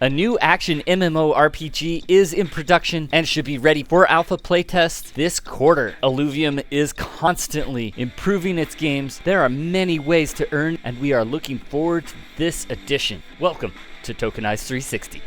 A new action MMO RPG is in production and should be ready for alpha playtests this quarter. Illuvium is constantly improving its games. There are many ways to earn, and we are looking forward to this edition. Welcome to Tokenized 360.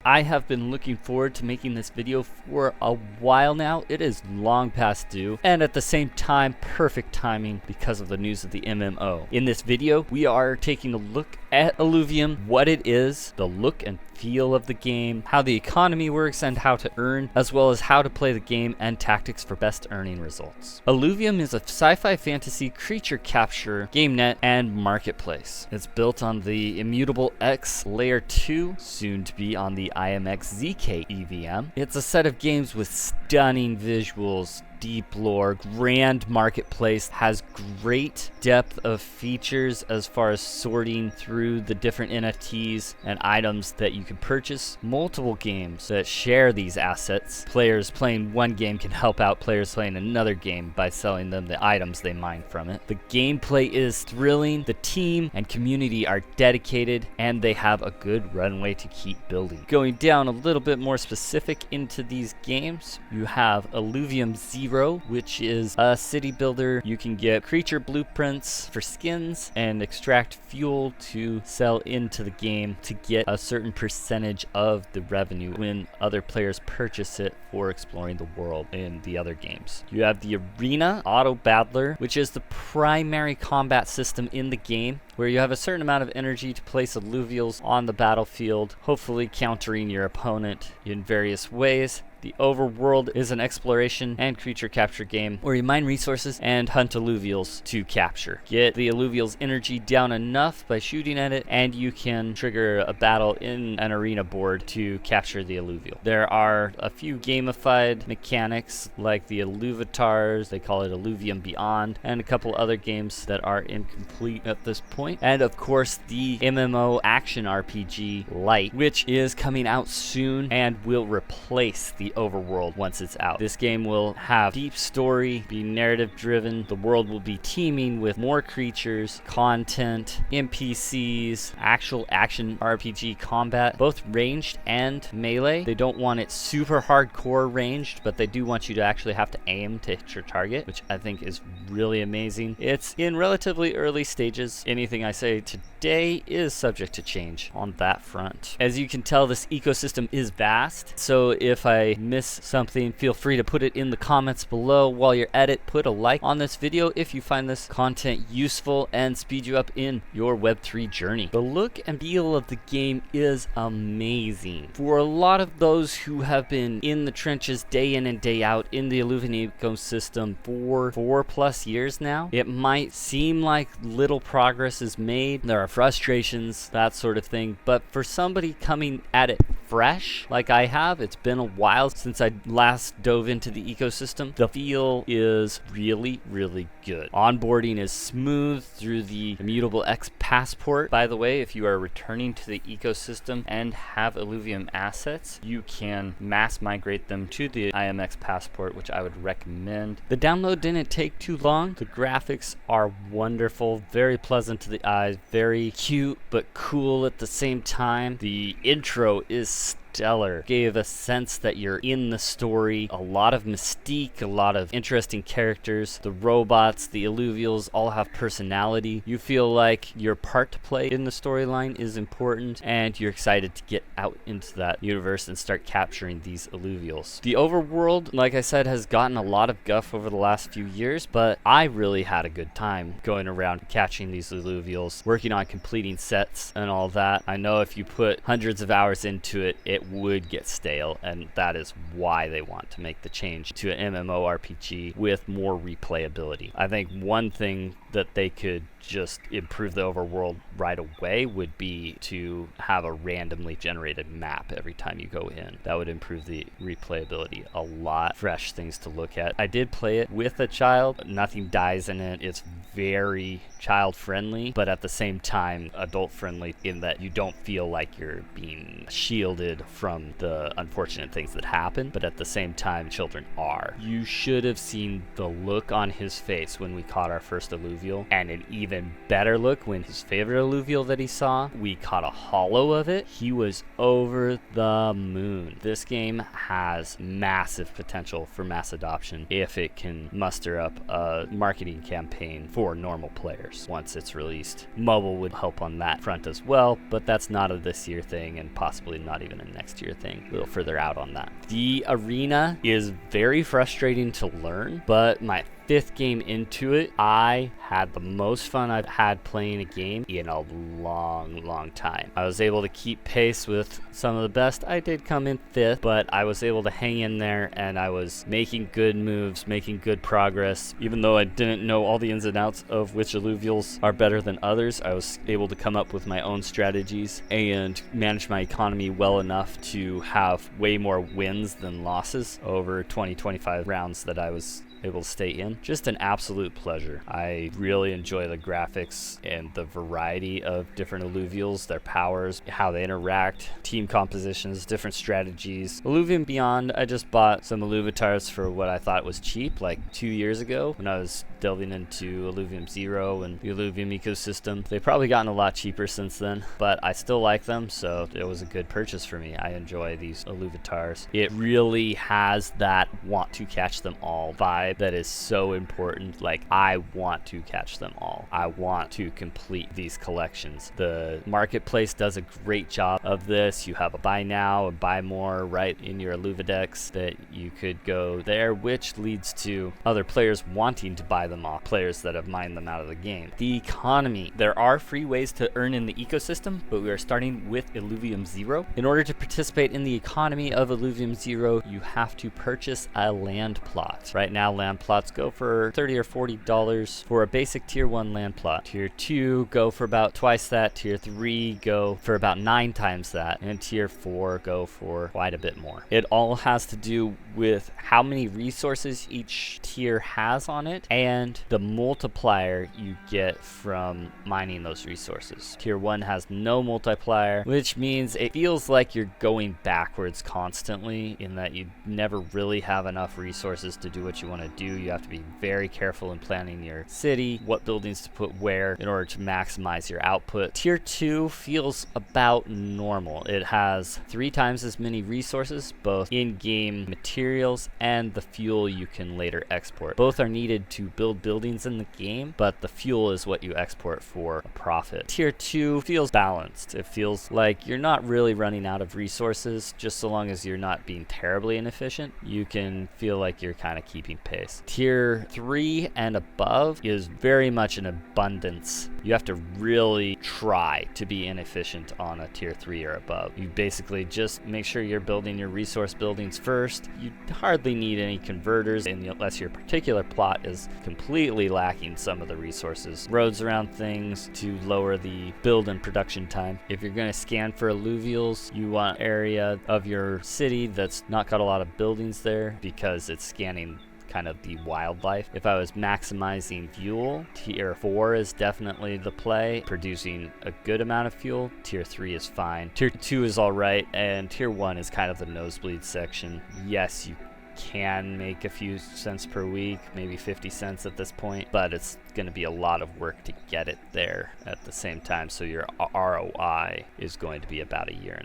I have been looking forward to making this video for a while now. It is long past due, and at the same time, perfect timing because of the news of the MMO. In this video, we are taking a look at Illuvium, what it is, the look and feel of the game, how the economy works and how to earn, as well as how to play the game and tactics for best earning results. Illuvium is a sci-fi fantasy creature capture game net and marketplace. It's built on the Immutable X Layer 2, soon to be on the IMX ZK EVM. It's a set of games with stunning visuals, deep lore, grand marketplace, has great depth of features as far as sorting through the different NFTs and items that you can purchase. Multiple games that share these assets. Players playing one game can help out players playing another game by selling them the items they mine from it. The gameplay is thrilling, the team and community are dedicated, and they have a good runway to keep building. Going down a little bit more specific into these games, you have Illuvium Zero, which is a city builder. You can get creature blueprints for skins and extract fuel to sell into the game to get a certain percentage of the revenue when other players purchase it for exploring the world in the other games. You have the Arena Auto Battler, which is the primary combat system in the game, where you have a certain amount of energy to place Illuvials on the battlefield, hopefully countering your opponent in various ways. The Overworld is an exploration and creature capture game where you mine resources and hunt Illuvials to capture. Get the Illuvials' energy down enough by shooting at it, and you can trigger a battle in an arena board to capture the Illuvial. There are a few gamified mechanics like the Illuvatars, they call it Illuvium Beyond, and a couple other games that are incomplete at this point. And of course, the MMO Action RPG Lite, which is coming out soon and will replace the Overworld once it's out. This game will have deep story, be narrative driven. The world will be teeming with more creatures, content, NPCs, actual action RPG combat, both ranged and melee. They don't want it super hardcore ranged, but they do want you to actually have to aim to hit your target, which I think is really amazing. It's in relatively early stages. Anything I say today is subject to change on that front. As you can tell, this ecosystem is vast, so if I miss something, feel free to put it in the comments below. While you're at it, put a like on this video if you find this content useful and speed you up in your Web3 journey. The look and feel of the game is amazing. For a lot of those who have been in the trenches day in and day out in the Illuvium ecosystem for 4+ years now, it might seem like little progress is made. There are frustrations, that sort of thing, but for somebody coming at it fresh like I have, it's been a while since I last dove into the ecosystem. The feel is really, really good. Onboarding is smooth through the Immutable X passport. By the way, if you are returning to the ecosystem and have Illuvium assets, you can mass migrate them to the IMX passport, which I would recommend. The download didn't take too long. The graphics are wonderful, very pleasant to the eyes, very cute but cool at the same time. The intro is stellar. Gave a sense that you're in the story. A lot of mystique, a lot of interesting characters. The robots, the Illuvials all have personality. You feel like your part to play in the storyline is important, and you're excited to get out into that universe and start capturing these Illuvials. The Overworld, like I said, has gotten a lot of guff over the last few years, but I really had a good time going around catching these Illuvials, working on completing sets and all that. I know if you put hundreds of hours into it, it would get stale, and that is why they want to make the change to an MMO RPG with more replayability. I think one thing that they could just improve the overworld right away would be to have a randomly generated map every time you go in. That would improve the replayability a lot. Fresh things to look at. I did play it with a child. Nothing dies in it. It's very child friendly, but at the same time adult friendly in that you don't feel like you're being shielded from the unfortunate things that happen, but at the same time children are. You should have seen the look on his face when we caught our first Illuvial, and an even better look when his favorite Illuvial that he saw, we caught a holo of it. He was over the moon. This game has massive potential for mass adoption if it can muster up a marketing campaign for normal players once it's released. Mobile would help on that front as well, but that's not a this year thing and possibly not even a next year thing. A little further out on that. The arena is very frustrating to learn, but my 5th game into it, I had the most fun I've had playing a game in a long time. I was able to keep pace with some of the best. I did come in 5th, but I was able to hang in there and I was making good moves, making good progress. Even though I didn't know all the ins and outs of which Illuvials are better than others, I was able to come up with my own strategies and manage my economy well enough to have way more wins than losses over 20-25 rounds that I was able to stay in. Just an absolute pleasure. I really enjoy the graphics and the variety of different Illuvials, their powers, how they interact, team compositions, different strategies. Illuvium Beyond, I just bought some Illuvatars for what I thought was cheap like 2 years ago when I was delving into Illuvium Zero and the Illuvium ecosystem. They've probably gotten a lot cheaper since then, but I still like them, so it was a good purchase for me. I enjoy these Illuvatars. It really has that want to catch them all vibe that is so important. Like, I want to catch them all. I want to complete these collections. The marketplace does a great job of this. You have a buy now and buy more right in your Illuvidex that you could go there, which leads to other players wanting to buy them off, players that have mined them out of the game. The economy. There are free ways to earn in the ecosystem, but we are starting with Illuvium Zero. In order to participate in the economy of Illuvium Zero, you have to purchase a land plot. Right now, land plots go for $30 or $40 for a basic tier 1 land plot. Tier 2 go for about twice that. Tier 3 go for about 9 times that. And tier 4 go for quite a bit more. It all has to do with how many resources each tier has on it and the multiplier you get from mining those resources. Tier 1 has no multiplier, which means it feels like you're going backwards constantly in that you never really have enough resources to do what you want to do. You have to be very careful in planning your city, what buildings to put where in order to maximize your output. Tier 2 feels about normal. It has 3 times as many resources, both in-game materials and the fuel you can later export. Both are needed to build buildings in the game, but the fuel is what you export for a profit. Tier 2 feels balanced. It feels like you're not really running out of resources, just so long as you're not being terribly inefficient. You can feel like you're kind of keeping pace. Tier 3 and above is very much an abundance. You have to really try to be inefficient on a tier 3 or above. You basically just make sure you're building your resource buildings first. You hardly need any converters unless your particular plot is completely lacking some of the resources. Roads around things to lower the build and production time. If you're going to scan for Illuvials, you want an area of your city that's not got a lot of buildings there because it's scanning kind of the wildlife. If I was maximizing fuel, tier 4 is definitely the play, producing a good amount of fuel. Tier 3 is fine. Tier 2 is all right, and tier 1 is kind of the nosebleed section. Yes, you can make a few cents per week, maybe 50 cents at this point, but it's going to be a lot of work to get it there at the same time, so your ROI is going to be about 1.5 years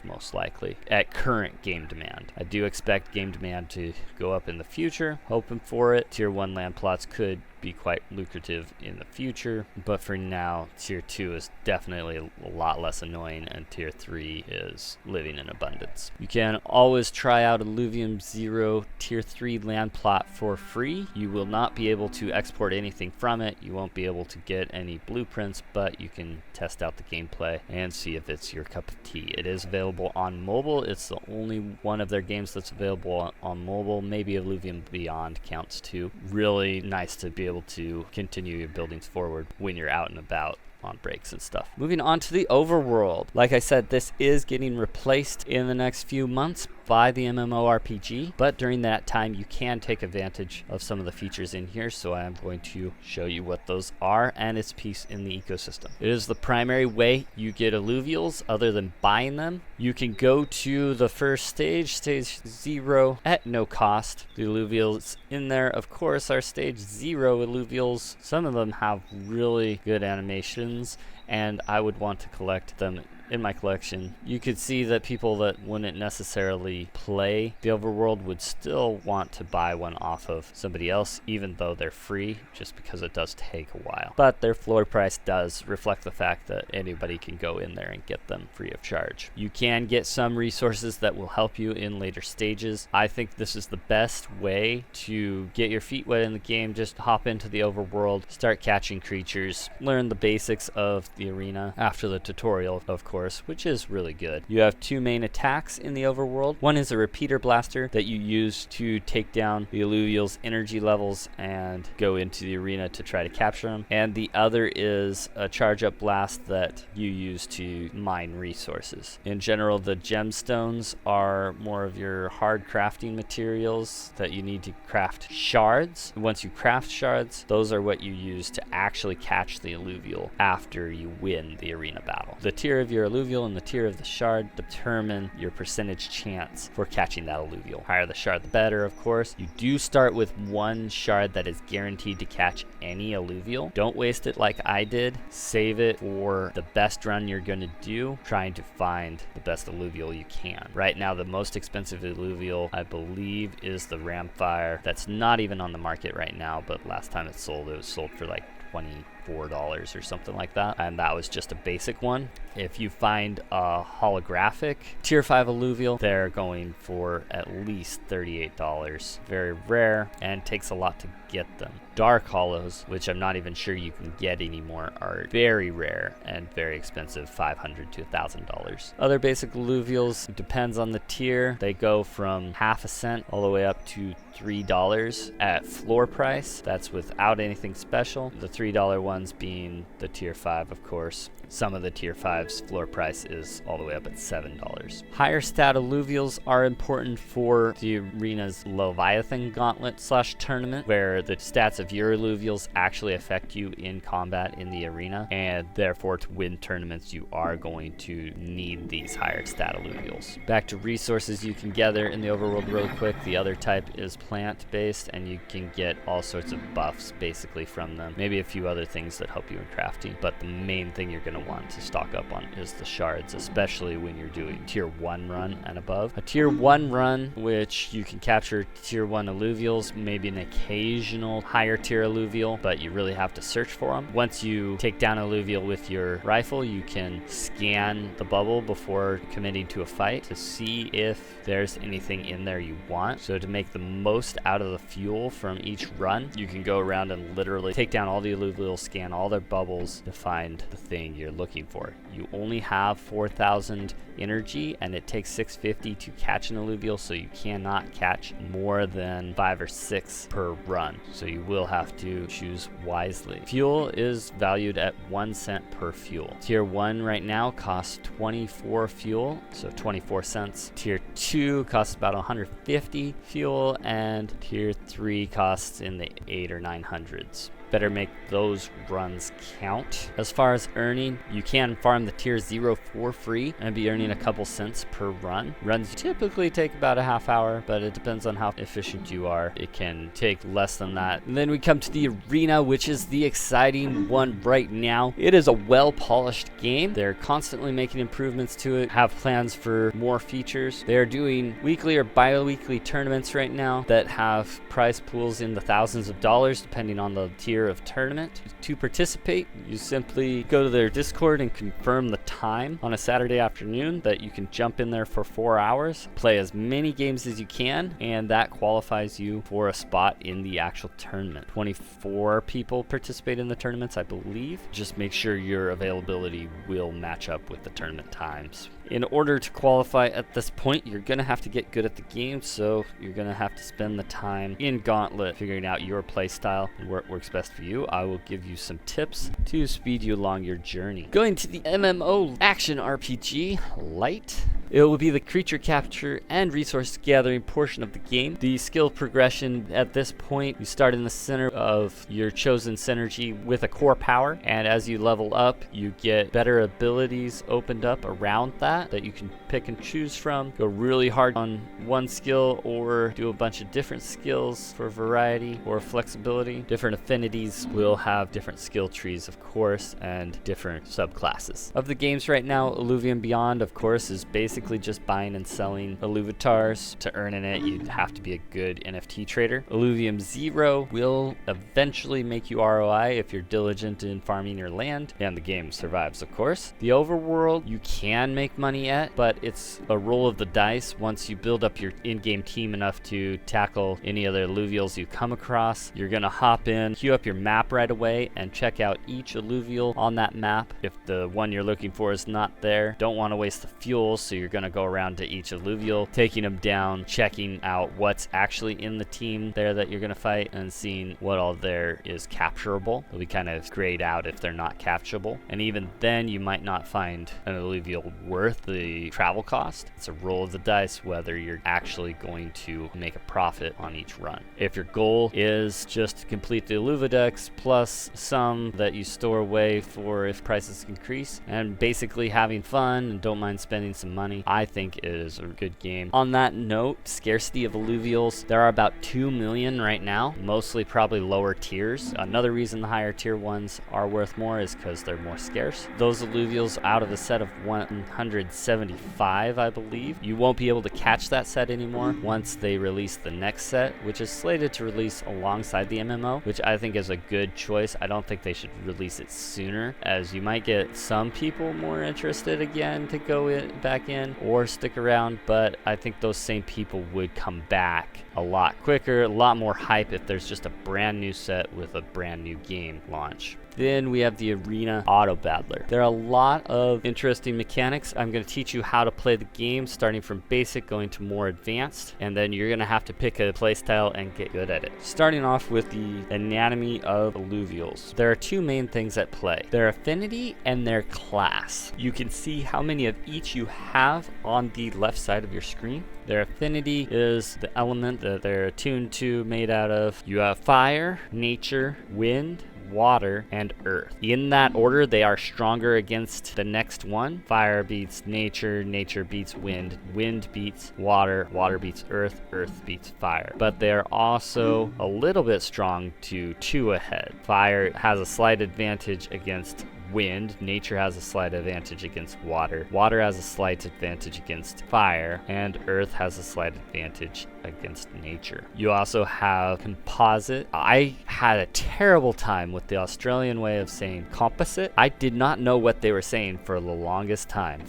most likely at current game demand. I do expect game demand to go up in the future, hoping for it. Tier 1 land plots could be quite lucrative in the future, but for now tier 2 is definitely a lot less annoying and tier 3 is living in abundance. You can always try out Illuvium Zero tier 3 land plot for free. You will not be able to export anything from from it. You won't be able to get any blueprints, but you can test out the gameplay and see if it's your cup of tea. It is available on mobile. It's the only one of their games that's available on mobile. Maybe Illuvium Beyond counts too. Really nice to be able to continue your buildings forward when you're out and about on breaks and stuff. Moving on to the Overworld. Like I said, this is getting replaced in the next few months by the MMO RPG, but during that time you can take advantage of some of the features in here, so I am going to show you what those are and its piece in the ecosystem. It is the primary way you get Illuvials other than buying them. You can go to the first stage, stage 0, at no cost. The Illuvials in there, of course, are stage 0 Illuvials. Some of them have really good animations, and I would want to collect them in my collection. You could see that people that wouldn't necessarily play the Overworld would still want to buy one off of somebody else, even though they're free, just because it does take a while. But their floor price does reflect the fact that anybody can go in there and get them free of charge. You can get some resources that will help you in later stages. I think this is the best way to get your feet wet in the game. Just hop into the Overworld, start catching creatures, learn the basics of the arena after the tutorial, of course, which is really good. You have two main attacks in the Overworld. One is a repeater blaster that you use to take down the Illuvials' energy levels and go into the arena to try to capture them. And the other is a charge up blast that you use to mine resources. In general, the gemstones are more of your hard crafting materials that you need to craft shards. Once you craft shards, those are what you use to actually catch the Illuvial after you win the arena battle. The tier of your Illuvial and the tier of the shard determine your percentage chance for catching that Illuvial. Higher the shard, the better, of course. You do start with one shard that is guaranteed to catch any Illuvial. Don't waste it like I did. Save it for the best run you're going to do, trying to find the best Illuvial you can. Right now, the most expensive Illuvial, I believe, is the Ramfire. That's not even on the market right now, but last time it was sold for like $24 or something like that, and that was just a basic one. If you find a holographic tier 5 Illuvial, they're going for at least $38. Very rare and takes a lot to get them. Dark hollows, which I'm not even sure you can get anymore, are very rare and very expensive, $500 to $1,000. Other basic Illuvials, depends on the tier. They go from half a cent all the way up to $3 at floor price. That's without anything special. The $3 ones being the tier 5, of course. Some of the tier 5's floor price is all the way up at $7. Higher stat Illuvials are important for the arena's Leviathan Gauntlet / tournament, where the stats of your Illuvials actually affect you in combat in the arena, and therefore to win tournaments you are going to need these higher stat Illuvials. Back to resources you can gather in the Overworld real quick. The other type is plant based, and you can get all sorts of buffs basically from them. Maybe a few other things that help you in crafting, but the main thing you're going to want to stock up on is the shards, especially when you're doing tier 1 run and above. A tier 1 run, which you can capture tier 1 Illuvials, maybe an occasional higher tier Illuvial, but you really have to search for them. Once you take down Illuvial with your rifle, you can scan the bubble before committing to a fight to see if there's anything in there you want. So to make the most out of the fuel from each run, you can go around and literally take down all the Illuvials, scan all their bubbles to find the thing you're looking for. You only have 4,000 energy, and it takes 650 to catch an Illuvial, so you cannot catch more than 5 or 6 per run. So you will have to choose wisely. Fuel is valued at 1 cent per fuel. Tier 1 right now costs 24 fuel, so 24 cents. Tier 2 costs about 150 fuel, and Tier 3 costs in the 800 or 900s. Better make those runs count. As far as earning, you can farm the tier 0 for free and be earning a couple cents per run. Runs typically take about a half hour, but it depends on how efficient you are. It can take less than that. And then we come to the arena, which is the exciting one right now. It is a well-polished game. They're constantly making improvements to it, have plans for more features. They're doing weekly or bi-weekly tournaments right now that have prize pools in the thousands of dollars, depending on the tier year of tournament. To participate, you simply go to their Discord and confirm the time on a Saturday afternoon that you can jump in there for 4 hours, play as many games as you can, and that qualifies you for a spot in the actual tournament. 24 people participate in the tournaments, I believe. Just make sure your availability will match up with the tournament times. In order to qualify at this point, you're going to have to get good at the game, so you're going to have to spend the time in Gauntlet figuring out your play style and what works best for you. I will give you some tips to speed you along your journey. Going to the MMO Action RPG Lite. It will be the creature capture and resource gathering portion of the game. The skill progression at this point, you start in the center of your chosen synergy with a core power, and as you level up, you get better abilities opened up around that you can pick and choose from. Go really hard on one skill or do a bunch of different skills for variety or flexibility. Different affinities will have different skill trees, of course, and different subclasses. Of the games right now, Illuvium Beyond, of course, is basically just buying and selling Illuvatars. To earn in it, you'd have to be a good NFT trader. Illuvium Zero will eventually make you ROI if you're diligent in farming your land, and the game survives, of course. The Overworld, you can make money at, but it's a roll of the dice. Once you build up your in-game team enough to tackle any other Illuvials you come across, you're gonna hop in, queue up your map right away, and check out each Illuvial on that map. If the one you're looking for is not there, don't want to waste the fuel, so you're gonna go around to each Illuvial, taking them down, checking out what's actually in the team there that you're gonna fight, and seeing what all there is capturable. It'll be kind of grayed out if they're not capturable, and even then you might not find an Illuvial worth the travel cost. It's a roll of the dice whether you're actually going to make a profit on each run. If your goal is just to complete the Illuvidex plus some that you store away for if prices increase, and basically having fun and don't mind spending some money, I think it is a good game. On that note, scarcity of Illuvials, there are about 2 million right now, mostly probably lower tiers. Another reason the higher tier ones are worth more is because they're more scarce. Those Illuvials out of a set of 175, I believe. You won't be able to catch that set anymore once they release the next set, which is slated to release alongside the MMO, which I think is a good choice. I don't think they should release it sooner, as you might get some people more interested again to go back in or stick around, but I think those same people would come back a lot quicker, a lot more hype if there's just a brand new set with a brand new game launch. Then we have the Arena Auto Battler. There are a lot of interesting mechanics. I'm going to teach you how to play the game, starting from basic, going to more advanced, and then you're going to have to pick a playstyle and get good at it. Starting off with the anatomy of Illuvials. There are two main things at play: their affinity and their class. You can see how many of each you have on the left side of your screen. Their affinity is the element that they're attuned to, made out of. You have fire, nature, wind, water, and earth. In that order, they are stronger against the next one. Fire beats nature, nature beats wind, wind beats water, water beats earth, earth beats fire. But they're also a little bit strong to 2 ahead. Fire has a slight advantage against wind, nature has a slight advantage against water, water has a slight advantage against fire, and earth has a slight advantage against nature. You also have composite. I had a terrible time with the Australian way of saying composite. I did not know what they were saying for the longest time.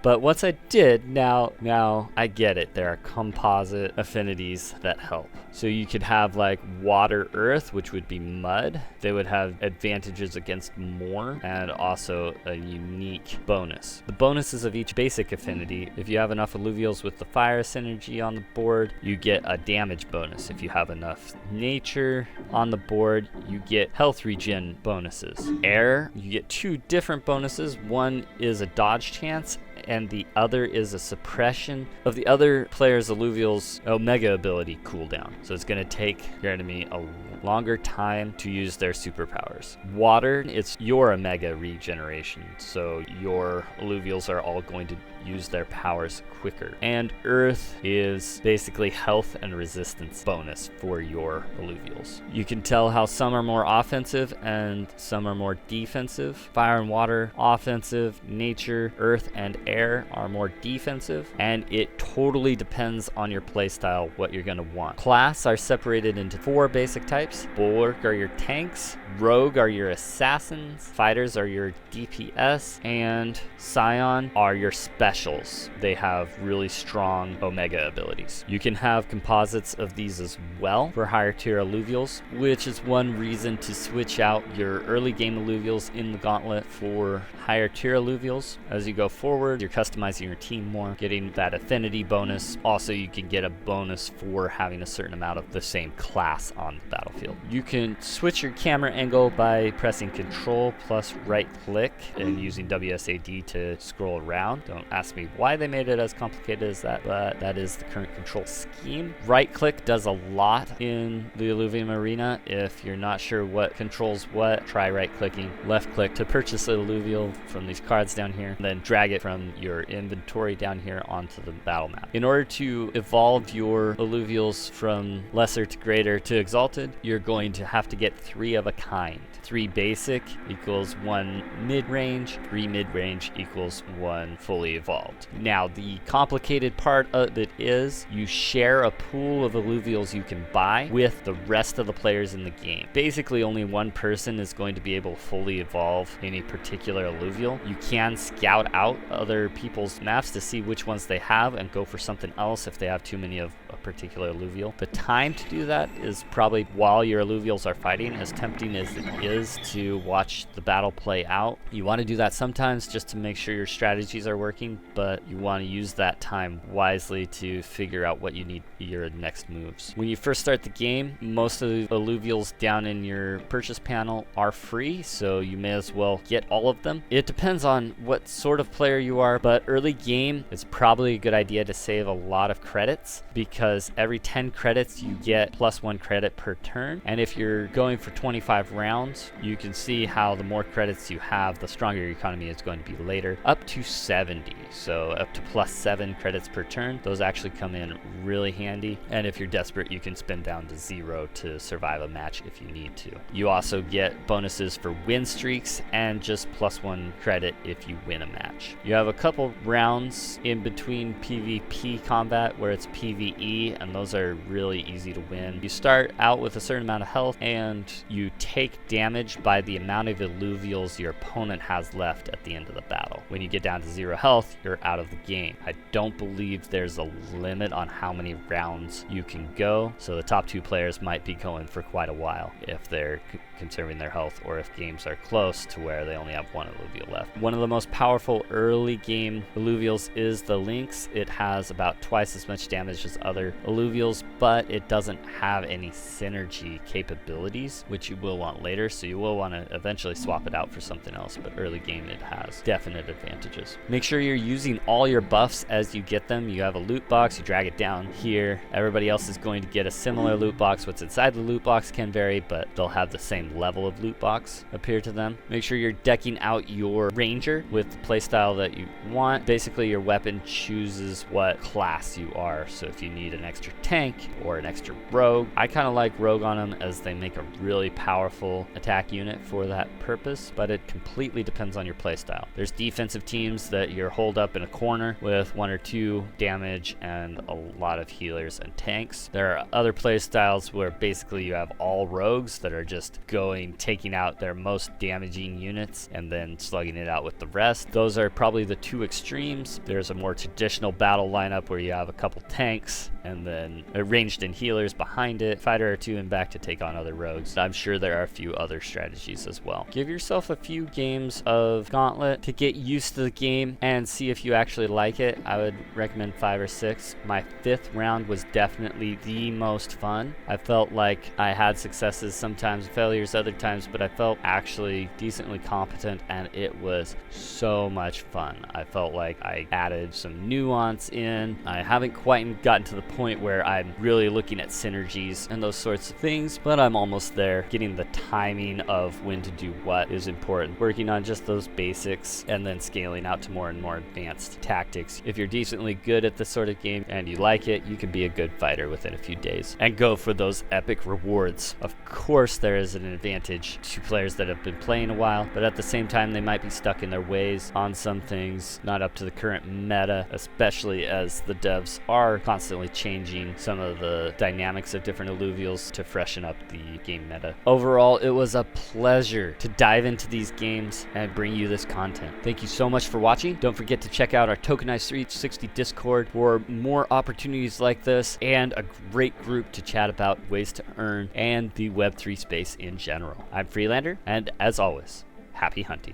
But once I did, now I get it. There are composite affinities that help. So you could have like water, earth, which would be mud. They would have advantages against more, and also a unique bonus. The bonuses of each basic affinity: if you have enough Illuvials with the fire synergy on the board, you get a damage bonus. If you have enough nature on the board, you get health regen bonuses. Air, you get 2 different bonuses. One is a dodge chance, and the other is a suppression of the other player's Illuvial's Omega ability cooldown. So it's going to take your enemy a longer time to use their superpowers. Water, it's your Omega regeneration, so your Illuvials are all going to use their powers quicker. And earth is basically health and resistance bonus for your Illuvials. You can tell how some are more offensive and some are more defensive. Fire and water, offensive. Nature, earth, and air pair are more defensive, and it totally depends on your playstyle what you're going to want. Class are separated into 4 basic types. Bulwark are your tanks, Rogue are your assassins, Fighters are your DPS, and Scion are your specials. They have really strong Omega abilities. You can have composites of these as well for higher tier Illuvials, which is one reason to switch out your early game Illuvials in the gauntlet for higher tier Illuvials. As you go forward, you're customizing your team more, getting that affinity bonus. Also, you can get a bonus for having a certain amount of the same class on the battlefield. You can switch your camera angle by pressing Control plus right click and using WSAD to scroll around. Don't ask me why they made it as complicated as that, but that is the current control scheme. Right click does a lot in the Illuvium arena. If you're not sure what controls what, try right clicking. Left click to purchase an Illuvial from these cards down here, and then drag it from your inventory down here onto the battle map. In order to evolve your Illuvials from lesser to greater to exalted, you're going to have to get 3 of a kind. 3 basic equals 1 mid-range, 3 mid-range equals 1 fully evolved. Now, the complicated part of it is you share a pool of Illuvials you can buy with the rest of the players in the game. Basically, only one person is going to be able to fully evolve any particular Illuvial. You can scout out other people's maps to see which ones they have and go for something else if they have too many of a particular Illuvial. The time to do that is probably while your Illuvials are fighting. As tempting as it is to watch the battle play out, you want to do that sometimes just to make sure your strategies are working, but you want to use that time wisely to figure out what you need your next moves. When you first start the game, most of the Illuvials down in your purchase panel are free, so you may as well get all of them. It depends on what sort of player you are, but early game, it's probably a good idea to save a lot of credits, because every 10 credits you get plus 1 credit per turn, and if you're going for 25 rounds, you can see how the more credits you have, the stronger your economy is going to be later, up to 70, so up to plus 7 credits per turn. Those actually come in really handy, and if you're desperate, you can spin down to 0 to survive a match if you need to. You also get bonuses for win streaks and just plus 1 credit if you win a match. You have a couple rounds in between PvP combat where it's PvE, and those are really easy to win. You start out with a certain amount of health, and you take damage by the amount of Illuvials your opponent has left at the end of the battle. When you get down to 0 health, you're out of the game. I don't believe there's a limit on how many rounds you can go, so the top 2 players might be going for quite a while if they're conserving their health, or if games are close to where they only have 1 Illuvial left. One of the most powerful early game Illuvials is the Lynx. It has about twice as much damage as other Illuvials, but it doesn't have any synergy capabilities, which you will want later, so you will want to eventually swap it out for something else, but early game it has definite advantages. Make sure you're using all your buffs as you get them. You have a loot box, you drag it down here. Everybody else is going to get a similar loot box. What's inside the loot box can vary, but they'll have the same level of loot box appear to them. Make sure you're decking out your ranger with the playstyle that you want. Basically, your weapon chooses what class you are, so if you need an extra tank or an extra rogue, I kind of like rogue on them as they make a really powerful attack unit for that purpose, but it completely depends on your playstyle. There's defensive teams that you're holed up in a corner with 1 or 2 damage and a lot of healers and tanks. There are other playstyles where basically you have all rogues that are just taking out their most damaging units and then slugging it out with the rest. Those are probably the 2 extremes. There's a more traditional battle lineup where you have a couple tanks and then ranged in healers behind it, fighter or 2 and back to take on other rogues. I'm sure there are a few other strategies as well. Give yourself a few games of Gauntlet to get used to the game and see if you actually like it. I would recommend 5 or 6. My 5th round was definitely the most fun. I felt like I had successes sometimes, failures other times, but I felt actually decently competent, and it was so much fun. I felt like I added some nuance in. I haven't quite gotten to the point where I'm really looking at synergies and those sorts of things, but I'm almost there. Getting the timing of when to do what is important. Working on just those basics and then scaling out to more and more advanced tactics. If you're decently good at this sort of game and you like it, you can be a good fighter within a few days and go for those epic rewards. Of course, there is an advantage to players that have been playing a while, but at the same time, they might be stuck in their ways on some things, not up to the current meta, especially as the devs are constantly changing some of the dynamics of different Illuvials to freshen up the game meta. Overall, it was a pleasure to dive into these games and bring you this content. Thank you so much for watching. Don't forget to check out our Tokenized 360 Discord for more opportunities like this and a great group to chat about ways to earn and the Web3 space in general. I'm Freelander, and as always, happy hunting.